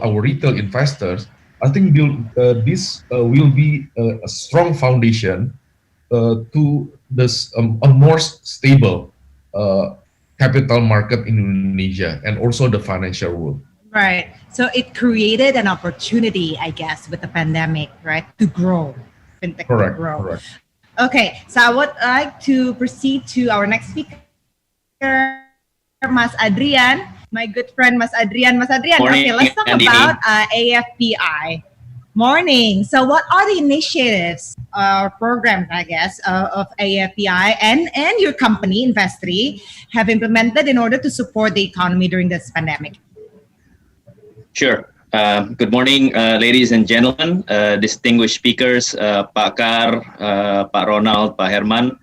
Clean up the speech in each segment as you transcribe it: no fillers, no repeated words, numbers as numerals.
our retail investors, I think this will be a strong foundation to this a more stable capital market in Indonesia and also the financial world. Right. So it created an opportunity, I guess, with the pandemic, right, to grow, fintech to Correct, grow. correct. Okay, so I would like to proceed to our next speaker, Mas Adrian, my good friend, Mas Adrian. Mas Adrian, okay, let's talk Morning, about Andini. AFPI. Morning. So, what are the initiatives or programs, I guess, of AFPI and your company, Investri, have implemented in order to support the economy during this pandemic? Sure. Good morning, ladies and gentlemen, distinguished speakers, Pak Kar, Pak Ronald, Pak Herman.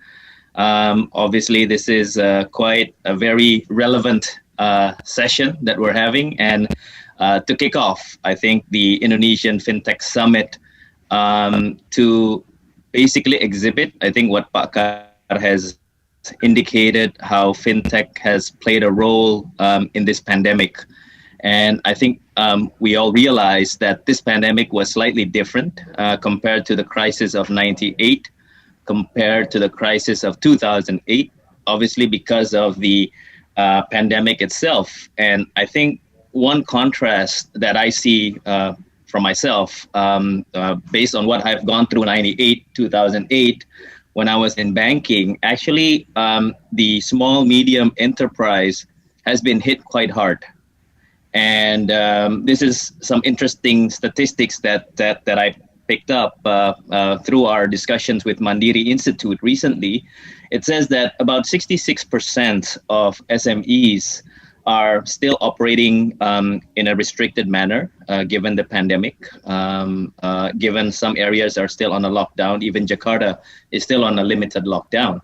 Obviously, this is quite a very relevant session that we're having. And to kick off, I think the Indonesian FinTech Summit to basically exhibit, I think what Pak Kar has indicated, how FinTech has played a role in this pandemic. And I think we all realize that this pandemic was slightly different compared to the crisis of '98, compared to the crisis of 2008, obviously because of the pandemic itself. And I think one contrast that I see for myself, based on what I've gone through in '98, 2008, when I was in banking, actually the small, medium enterprise has been hit quite hard. And this is some interesting statistics that I picked up through our discussions with Mandiri Institute recently. It says that about 66% of SMEs are still operating in a restricted manner, given the pandemic, given some areas are still on a lockdown. Even Jakarta is still on a limited lockdown.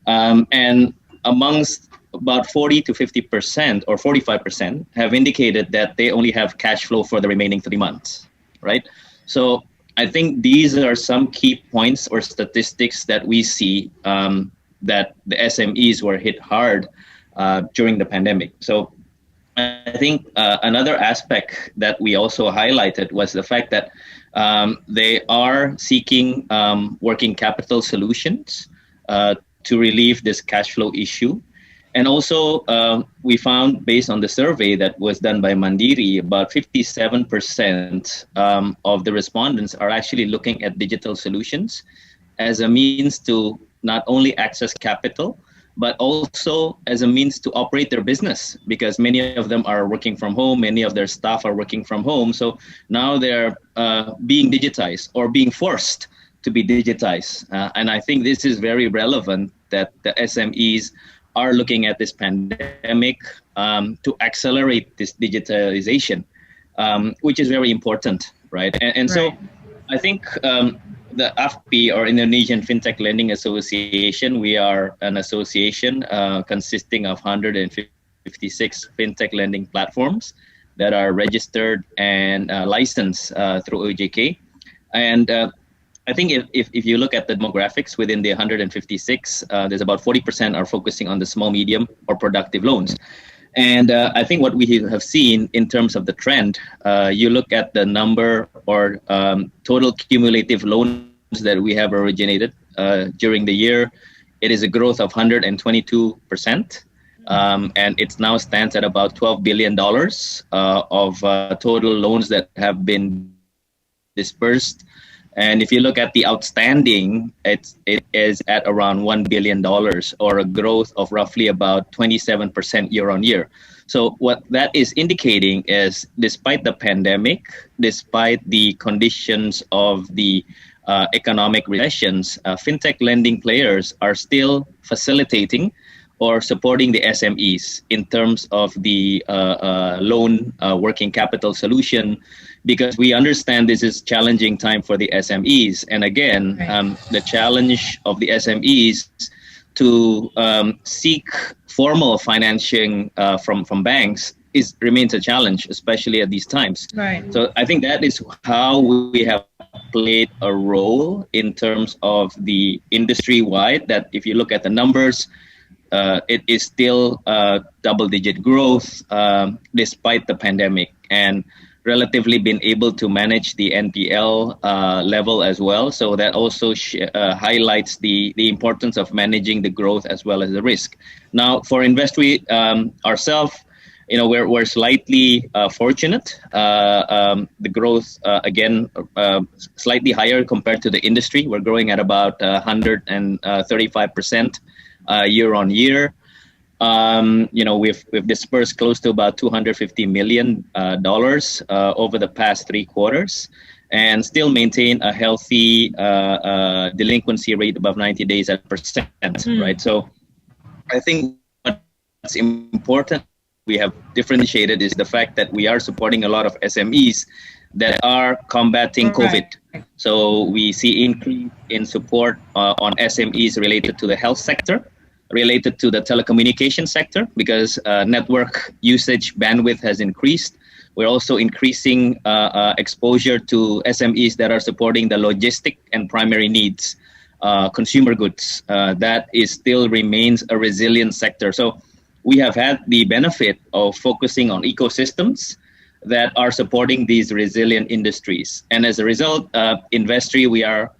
And amongst about 40 to 50% or 45% have indicated that they only have cash flow for the remaining 3 months, right? So I think these are some key points or statistics that we see that the SMEs were hit hard during the pandemic. So I think another aspect that we also highlighted was the fact that they are seeking working capital solutions to relieve this cash flow issue. And also, we found, based on the survey that was done by Mandiri, about 57% of the respondents are actually looking at digital solutions as a means to not only access capital, but also as a means to operate their business, because many of them are working from home, many of their staff are working from home. So now they're being digitized or being forced to be digitized. And I think this is very relevant that the SMEs are looking at this pandemic to accelerate this digitalization, which is very important, right? And so I think the AFPI, or Indonesian Fintech Lending Association, we are an association consisting of 156 fintech lending platforms that are registered and licensed through OJK. And I think if you look at the demographics within the 156, there's about 40% are focusing on the small, medium, or productive loans. And I think what we have seen in terms of the trend, you look at the number or total cumulative loans that we have originated during the year, it is a growth of 122%. And it now stands at about $12 billion of total loans that have been dispersed. And if you look at the outstanding, it is at around $1 billion, or a growth of roughly about 27% year on year. So what that is indicating is, despite the pandemic, despite the conditions of the economic recessions, fintech lending players are still facilitating or supporting the SMEs in terms of the loan working capital solution, because we understand this is challenging time for the SMEs. And again, the challenge of the SMEs to seek formal financing from banks remains a challenge, especially at these times. Right. So I think that is how we have played a role in terms of the industry-wide, that if you look at the numbers, it is still double-digit growth despite the pandemic. And relatively been able to manage the NPL level as well. So that also highlights the importance of managing the growth as well as the risk. Now, for Investry ourselves, we're slightly fortunate. The growth again slightly higher compared to the industry. We're growing at about 135% year on year. We've dispersed close to about $250 million over the past 3 quarters, and still maintain a healthy delinquency rate above 90 days at percent, right? So I think what's important we have differentiated is the fact that we are supporting a lot of SMEs that are combating COVID. So we see increase in support on SMEs related to the health sector, related to the telecommunication sector, because network usage bandwidth has increased. We're also increasing exposure to SMEs that are supporting the logistic and primary needs, consumer goods. That still remains a resilient sector. So we have had the benefit of focusing on ecosystems that are supporting these resilient industries. And as a result, Investry, we are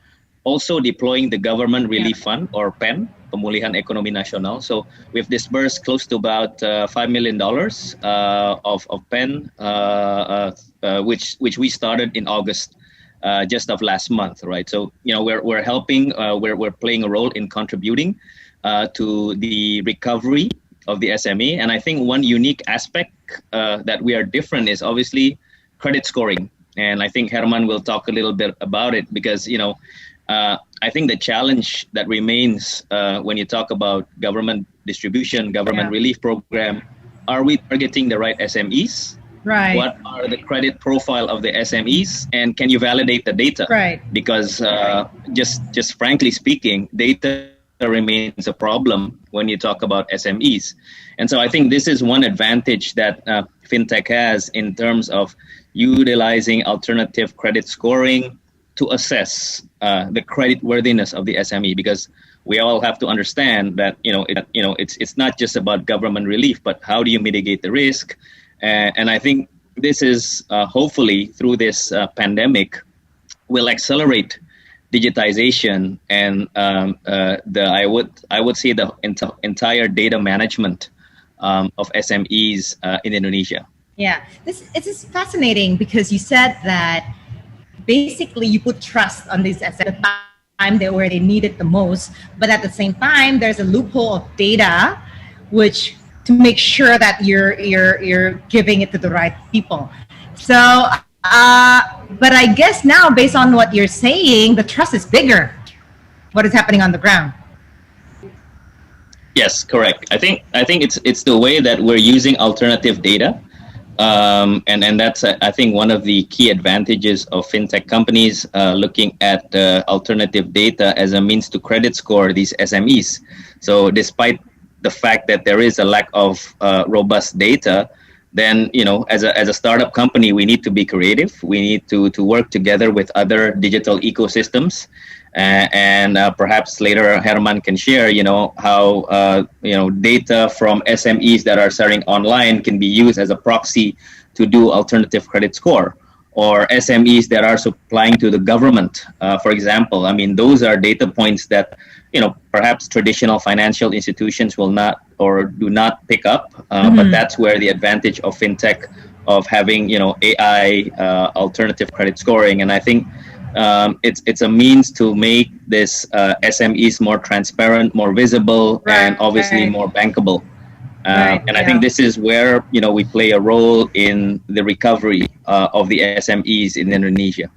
also deploying the Government Relief Fund, or PEN, Pemulihan Ekonomi Nasional. So we've disbursed close to about $5 million of PEN, which we started in August, just of last month, right? So we're helping, we're playing a role in contributing to the recovery of the SME. And I think one unique aspect that we are different is obviously credit scoring. And I think Herman will talk a little bit about it, because I think the challenge that remains when you talk about government distribution, government relief program, are we targeting the right SMEs? Right. What are the credit profile of the SMEs? And can you validate the data? Right. Because just frankly speaking, data remains a problem when you talk about SMEs. And so I think this is one advantage that Fintech has in terms of utilizing alternative credit scoring to assess the credit worthiness of the SME, because we all have to understand that it's not just about government relief, but how do you mitigate the risk? And I think this is hopefully through this pandemic will accelerate digitization and I would say the entire data management of SMEs in Indonesia. Yeah, it's fascinating, because you said that basically you put trust on these at the time where they need it the most, but at the same time there's a loophole of data, which to make sure that you're giving it to the right people. So but I guess now, based on what you're saying, the trust is bigger. What is happening on the ground? Yes, correct. I think it's the way that we're using alternative data. And that's, I think, one of the key advantages of fintech companies looking at alternative data as a means to credit score these SMEs. So despite the fact that there is a lack of robust data, then as a startup company, we need to be creative. We need to work together with other digital ecosystems. And perhaps later Herman can share, how data from SMEs that are selling online can be used as a proxy to do alternative credit score, or SMEs that are supplying to the government, for example. I mean, those are data points that perhaps traditional financial institutions will not or do not pick up, but that's where the advantage of fintech, of having AI alternative credit scoring. And I think it's a means to make this SMEs more transparent, more visible, and obviously more bankable. And I think this is where we play a role in the recovery of the SMEs in Indonesia.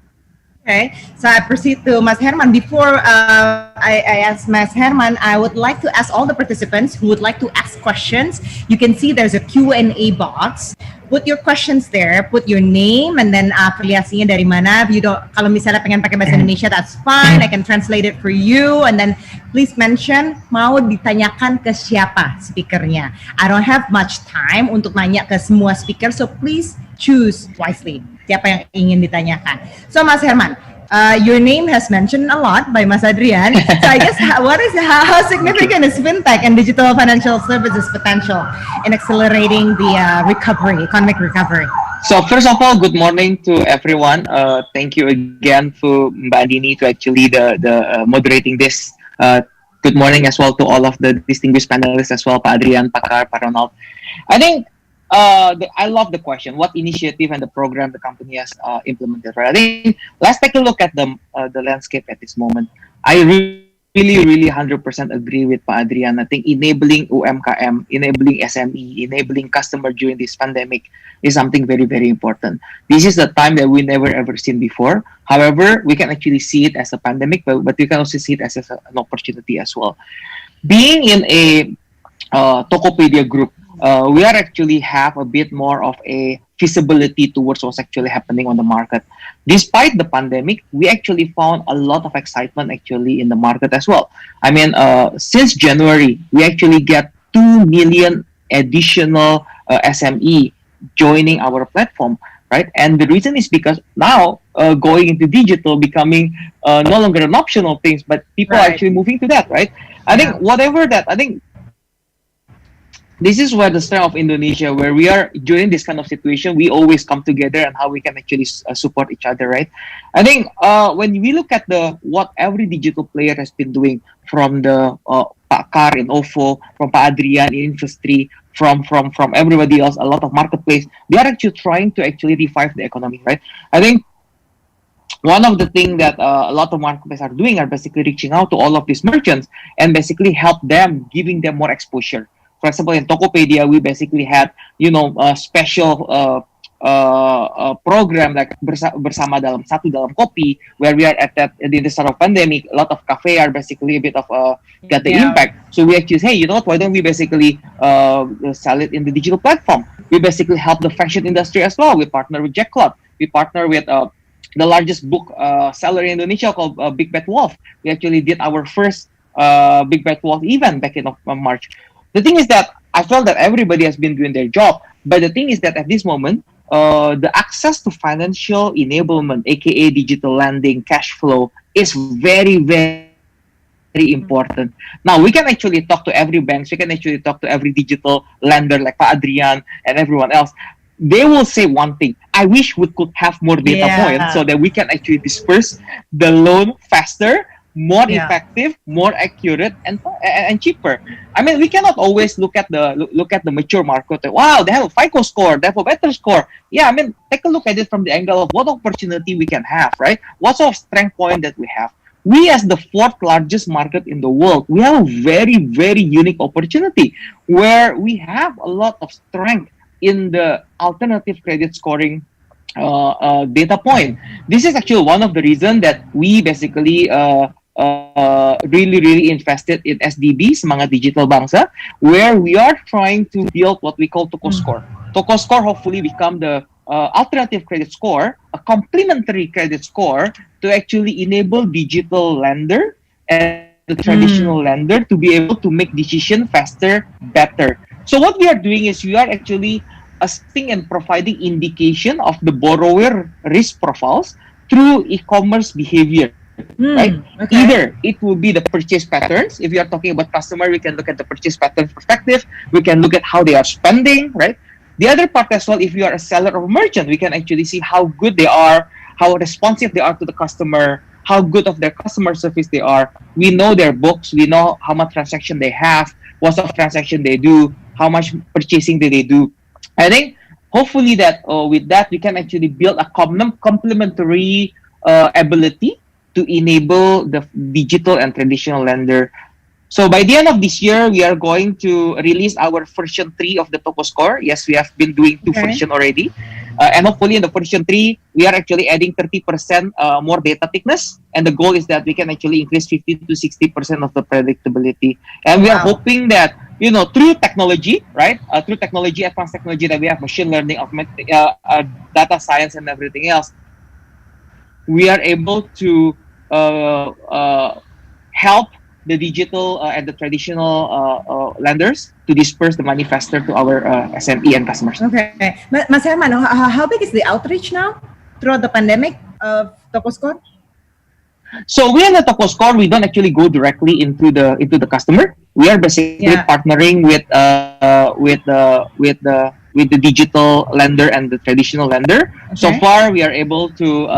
Okay, so I proceed to Mas Herman. Before I ask Mas Herman, I would like to ask all the participants who would like to ask questions. You can see there's a Q&A box. Put your questions there. Put your name and then afiliasinya dari mana. If you don't, kalau misalnya pengen pakai bahasa Indonesia, that's fine. I can translate it for you. And then please mention mau ditanyakan ke siapa speakernya. I don't have much time untuk nanya ke semua speaker, so please choose wisely. Siapa yang ingin ditanyakan. So Mas Herman, your name has mentioned a lot by Mas Adrian. So I guess how significant is fintech and digital financial services potential in accelerating the recovery, economic recovery? So first of all, good morning to everyone. Thank you again for Mbadini to actually the moderating this. Good morning as well to all of the distinguished panelists as well, Pa Adrian, Pakar, Pa Ronald. I think I love the question. What initiative and the program the company has implemented? Right. I think let's take a look at the landscape at this moment. I really 100% agree with Pa Adrian. I think enabling UMKM, enabling SME, enabling customer during this pandemic is something very important. This is a time that we never ever seen before. However, we can actually see it as a pandemic, but we can also see it as an opportunity as well. Being in a Tokopedia group, we are actually have a bit more of a feasibility towards what's actually happening on the market. Despite the pandemic, we actually found a lot of excitement actually in the market as well. I mean, since January, we actually get 2 million additional SME joining our platform, right? And the reason is because now going into digital becoming no longer an optional things, but people are Right. actually moving to that, right? I think Yeah. whatever that, I think this is where the strength of Indonesia, where we are during this kind of situation, we always come together and how we can actually support each other, right? I think when we look at the what every digital player has been doing, from the Pak Kar in OVO, from Pak Adrian in industry, from everybody else, a lot of marketplace, they are actually trying to actually revive the economy, right? I think one of the things that a lot of marketplaces are doing are basically reaching out to all of these merchants and basically help them, giving them more exposure. For example, in Tokopedia, we basically had, a special program like bersama dalam satu dalam kopi, where we are at the start of pandemic, a lot of cafe are basically a bit of get the Yeah. impact. So we actually say, hey, you know what? Why don't we basically sell it in the digital platform? We basically help the fashion industry as well. We partner with Jack Club. We partner with the largest book seller in Indonesia called Big Bad Wolf. We actually did our first Big Bad Wolf event back in March. The thing is that I felt that everybody has been doing their job, but the thing is that at this moment, the access to financial enablement, aka digital lending, cash flow, is very important. Now we can actually talk to every banks, we can actually talk to every digital lender like Pa Adrian and everyone else. They will say one thing: I wish we could have more data points so that we can Yeah. actually disperse the loan faster, more Yeah. effective, more accurate, and cheaper. I mean, we cannot always look at the mature market. Wow, they have a FICO score, they have a better score. Yeah, I mean, take a look at it from the angle of what opportunity we can have, right? What sort of strength point that we have. We, as the fourth largest market in the world, we have a very unique opportunity where we have a lot of strength in the alternative credit scoring data point. This is actually one of the reasons that we basically really invested in SDB, Semangat Digital Bangsa, where we are trying to build what we call Toko Mm. Score. Toko Score hopefully become the alternative credit score, a complementary credit score to actually enable digital lender and the traditional Mm. lender to be able to make decision faster, better. So what we are doing is we are actually assisting and providing indication of the borrower risk profiles through e-commerce behavior, right? Mm. Either Okay. it will be the purchase patterns. If you are talking about customer, we can look at the purchase pattern perspective. We can look at how they are spending, right? The other part as well, if you are a seller or a merchant, we can actually see how good they are, how responsive they are to the customer, how good of their customer service they are. We know their books, we know how much transaction they have, what sort of transaction they do, how much purchasing they do. I think hopefully that with that we can actually build a complementary ability to enable the digital and traditional lender. So by the end of this year, we are going to release our version 3 of the Topo Score. Yes, we have been doing two Okay. version already. And hopefully in the version 3, we are actually adding 30% more data thickness. And the goal is that we can actually increase 50 to 60% of the predictability. And we are Wow. hoping that, through technology, right? Through technology, advanced technology that we have, machine learning, data science, and everything else, we are able to help the digital and the traditional lenders to disperse the money faster to our SME and customers. Okay. Mas Herman, how big is the outreach now throughout the pandemic of Tokoscore? So we in the Toko Score, we don't actually go directly into the customer. We are basically Yeah. partnering with with the digital lender and the traditional lender. So Okay. far, we are able to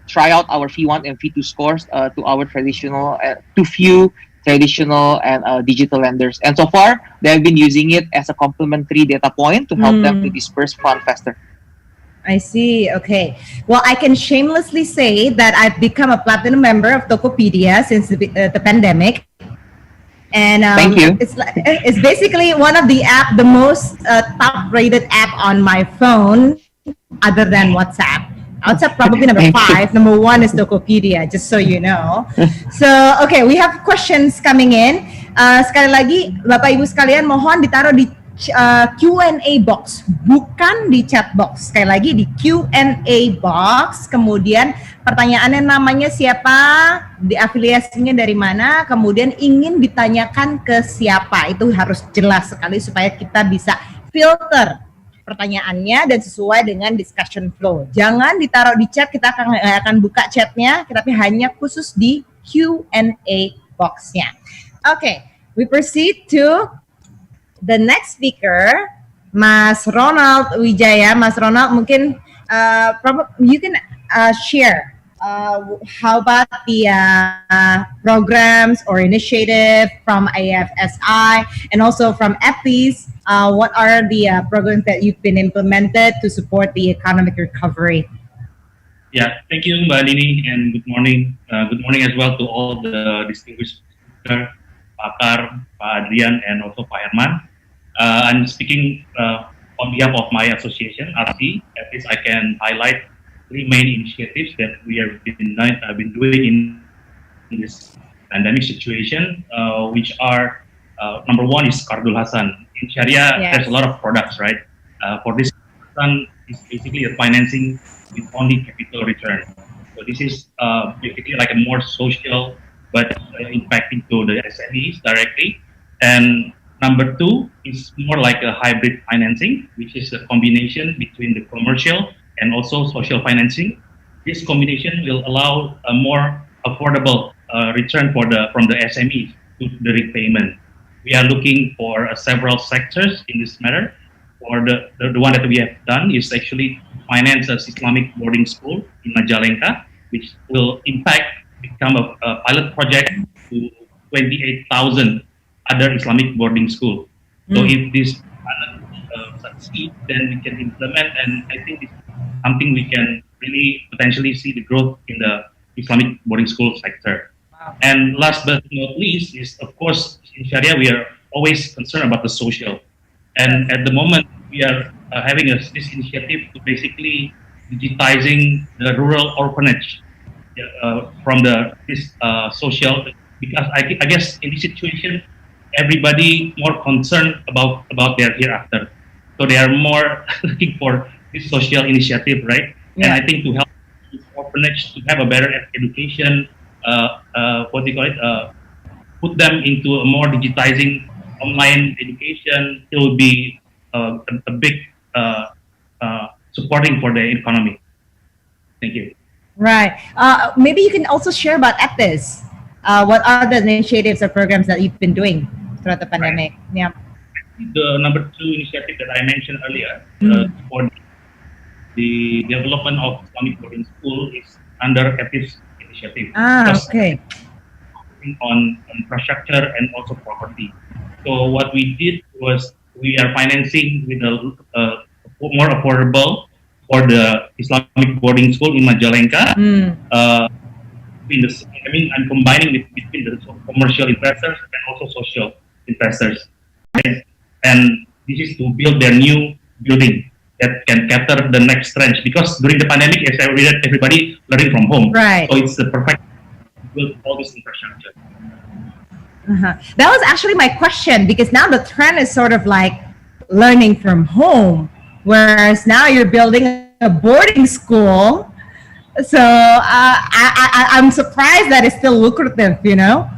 try out our fee one and fee two scores to our traditional, to few traditional and digital lenders. And so far, they have been using it as a complementary data point to help them to Mm. disperse fund faster. I see. Okay. Well, I can shamelessly say that I've become a platinum member of Tokopedia since the pandemic, and Thank you. it's basically one of the app, the most top rated app on my phone, other than WhatsApp. WhatsApp probably number Thank you. five. Number one is Tokopedia, just so you know. So, okay, we have questions coming in. Sekali lagi, Bapak Ibu sekalian, mohon ditaruh di Q&A box, bukan di chat box. Sekali lagi di Q&A box. Kemudian pertanyaannya, namanya siapa, diafiliasinya dari mana, kemudian ingin ditanyakan ke siapa. Itu harus jelas sekali supaya kita bisa filter pertanyaannya dan sesuai dengan discussion flow. Jangan ditaruh di chat, kita akan buka chatnya, tapi hanya khusus di Q&A boxnya. Okay, we proceed to the next speaker, Mas Ronald Wijaya. Mas Ronald, mungkin you can share how about the programs or initiative from AFSI and also from EPIS. What are the programs that you've been implemented to support the economic recovery? Yeah, thank you, Mbak Dini, and good morning. Good morning as well to all the distinguished speakers, Pakar, Pak Adrian, and also Pak Herman. I'm speaking on behalf of my association, RC. At least I can highlight three main initiatives that we have been doing in this pandemic situation, which are number one is Kardul Hasan. In Sharia, Yes. there's a lot of products, right? For this Hasan is basically a financing with only capital return. So this is basically like a more social, but impacting to the SMEs directly. And number two is more like a hybrid financing, which is a combination between the commercial and also social financing. This combination will allow a more affordable return from the SMEs to the repayment. We are looking for several sectors in this matter. For the one that we have done is actually finance an Islamic boarding school in Majalengka, which will in fact become a pilot project to 28,000 other Islamic boarding school. So if this pilot succeeds, then we can implement, and I think it's something we can really potentially see the growth in the Islamic boarding school sector. Wow. And last but not least is, of course, in Sharia, we are always concerned about the social. And at the moment, we are having this initiative to basically digitizing the rural orphanage from this social, because I guess in this situation, everybody more concerned about their hereafter. So they are more looking for this social initiative, right? Yeah. And I think to help this orphanage to have a better education, what do you call it? Put them into a more digitizing online education, it will be a big supporting for the economy. Thank you. Right. Maybe you can also share about EPIS. What are the initiatives or programs that you've been doing throughout the pandemic? Yeah. The number two initiative that I mentioned earlier for the development of Islamic boarding school is under EPIS initiative. Okay. On infrastructure and also property. So what we did was we are financing with a more affordable for the Islamic boarding school in Majalengka. I'm combining it between the commercial investors and also social investors. And this is to build their new building that can cater the next trend. Because during the pandemic, as everybody learning from home. Right. So it's the perfect to build all this infrastructure. That was actually my question, because now the trend is sort of like learning from home, whereas now you're building a boarding school. So I'm surprised that it's still lucrative, you know?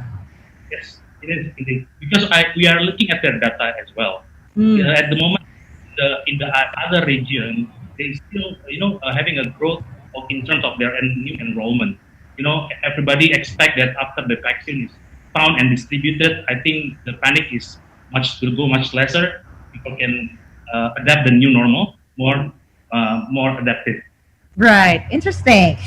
Yes, it is indeed. Because we are looking at their data as well. At the moment, in the other region, they still, having a growth in terms of their new enrollment. Everybody expect that after the vaccine is found and distributed, I think the panic will go much lesser. people can adapt the new normal more adaptive. Right. Interesting.